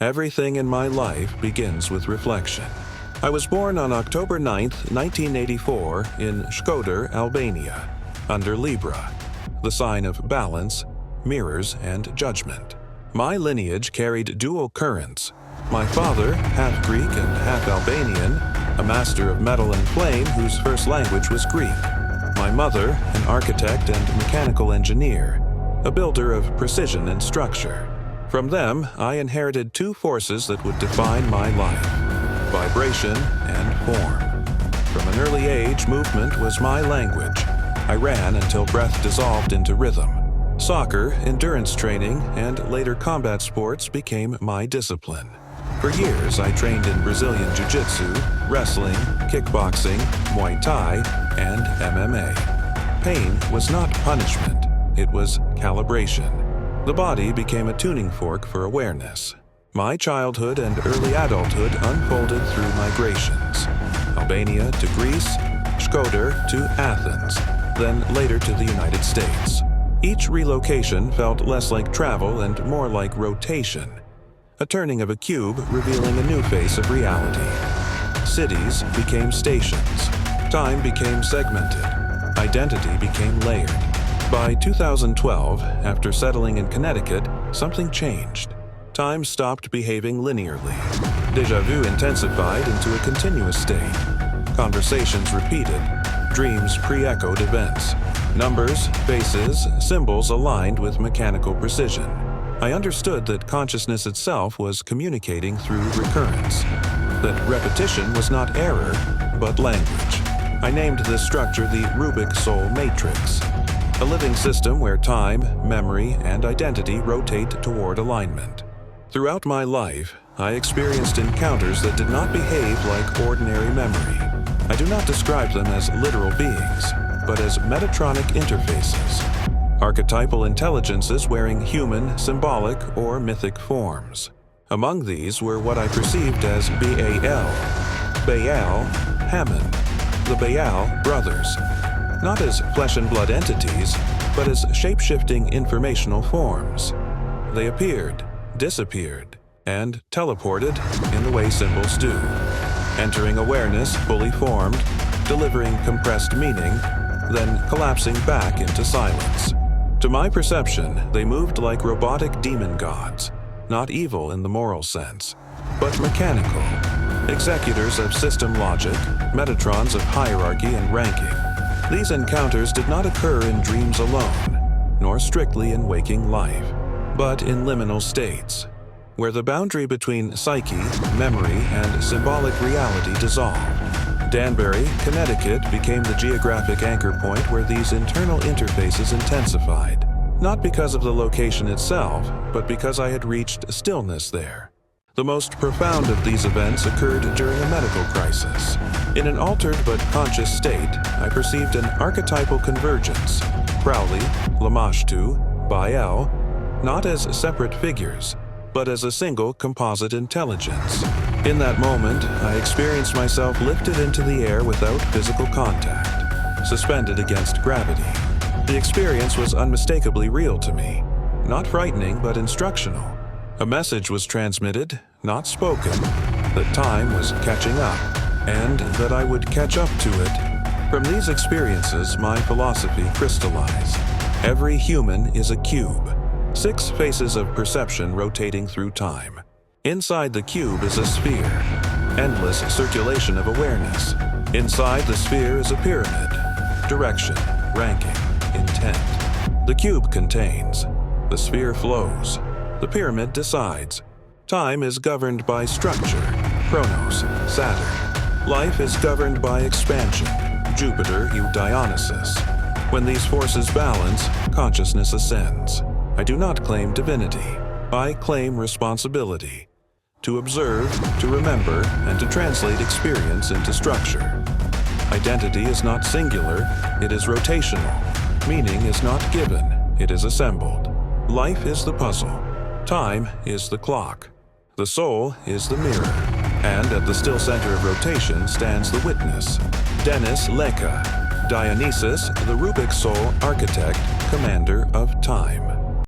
Everything in my life begins with reflection. I was born on October 9, 1984, in Shkodër, Albania, under Libra, the sign of balance, mirrors, and judgment. My lineage carried dual currents. My father, half Greek and half Albanian, a master of metal and flame whose first language was Greek. My mother, an architect and mechanical engineer, a builder of precision and structure. From them, I inherited two forces that would define my life: vibration and form. From an early age, movement was my language. I ran until breath dissolved into rhythm. Soccer, endurance training, and later combat sports became my discipline. For years, I trained in Brazilian Jiu-Jitsu, wrestling, kickboxing, Muay Thai, and MMA. Pain was not punishment, it was calibration. The body became a tuning fork for awareness. My childhood and early adulthood unfolded through migrations. Albania to Greece, Shkodër to Athens, then later to the United States. Each relocation felt less like travel and more like rotation, a turning of a cube revealing a new face of reality. Cities became stations. Time became segmented. Identity became layered. By 2012, after settling in Connecticut, something changed. Time stopped behaving linearly. Déjà vu intensified into a continuous state. Conversations repeated. Dreams pre-echoed events. Numbers, faces, symbols aligned with mechanical precision. I understood that consciousness itself was communicating through recurrence. That repetition was not error, but language. I named this structure the Rubik soul matrix. A living system where time, memory, and identity rotate toward alignment. Throughout my life, I experienced encounters that did not behave like ordinary memory. I do not describe them as literal beings, but as Metatronic interfaces, archetypal intelligences wearing human, symbolic, or mythic forms. Among these were what I perceived as Baal, Hammon, the Baal brothers, not as flesh and blood entities, but as shape-shifting informational forms. They appeared, disappeared, and teleported in the way symbols do, entering awareness fully formed, delivering compressed meaning, then collapsing back into silence. To my perception, they moved like robotic demon gods, not evil in the moral sense, but mechanical, executors of system logic, Metatrons of hierarchy and ranking. These encounters did not occur in dreams alone, nor strictly in waking life, but in liminal states, where the boundary between psyche, memory, and symbolic reality dissolved. Danbury, Connecticut became the geographic anchor point where these internal interfaces intensified, not because of the location itself, but because I had reached stillness there. The most profound of these events occurred during a medical crisis. In an altered but conscious state, I perceived an archetypal convergence, Crowley, Lamashtu, Baal, not as separate figures, but as a single composite intelligence. In that moment, I experienced myself lifted into the air without physical contact, suspended against gravity. The experience was unmistakably real to me, not frightening but instructional. A message was transmitted, not spoken, that time was catching up, and that I would catch up to it. From these experiences, my philosophy crystallized. Every human is a cube, 6 faces of perception rotating through time. Inside the cube is a sphere, endless circulation of awareness. Inside the sphere is a pyramid, direction, ranking, intent. The cube contains, the sphere flows, the pyramid decides. Time is governed by structure, Chronos, Saturn. Life is governed by expansion, Jupiter, Dionysus. When these forces balance, consciousness ascends. I do not claim divinity. I claim responsibility. To observe, to remember, and to translate experience into structure. Identity is not singular, it is rotational. Meaning is not given, it is assembled. Life is the puzzle. Time is the clock. The soul is the mirror. And at the still center of rotation stands the witness. Denis, Leka. Dionysus, the Rubik soul architect, commander of time.